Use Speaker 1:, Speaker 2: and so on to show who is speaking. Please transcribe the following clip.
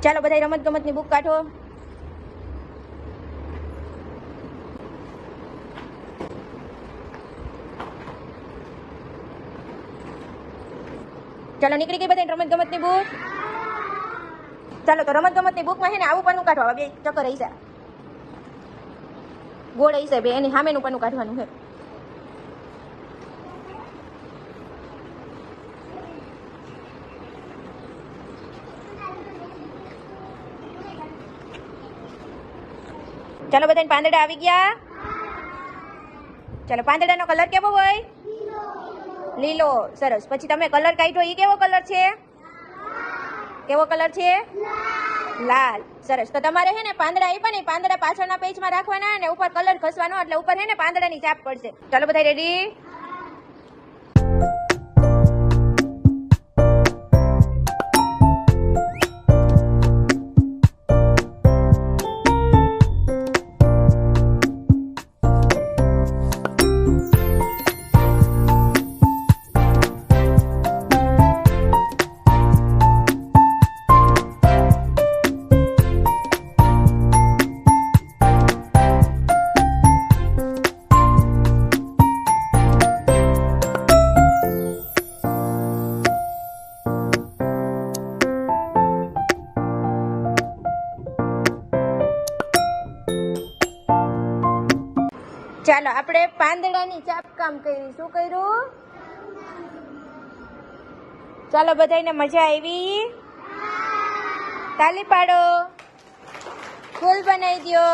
Speaker 1: ચાલો બધા રમત ગમતની બુક કાઢો. ચાલો નીકળી ગઈ બધા રમત ગમતની બુક. ચાલો તો રમત ગમતની બુકમાં છે ને આવું પન્નું કાઢવા, બે ચક્કર હશે, ગોળ હશે બે, એની સામેનું પન્નું કાઢવાનું છે. ચાલો બધાને પાંદડા આવી ગયા. ચાલો પાંદડાનો કલર કેવો હોય? લીલો. સરસ. પછી તમે કલર કાઢ્યો એ કેવો કલર છે? કેવો કલર છે? લાલ. સરસ. તો તમારે છે ને પાંદડા આપ્યા ને, પાંદડા પાછળના પેજમાં રાખવાના અને ઉપર કલર ઘસવાનો, એટલે ઉપર છે ને પાંદડાની ચાપ પડશે. ચાલો બધા રેડી? ચાલો આપણે પાંદડાની ચાપકામ કર્યું. શું કર્યું? ચાલો બધાને મજા આવી? તાલી પાડો. ફૂલ બનાવી દો.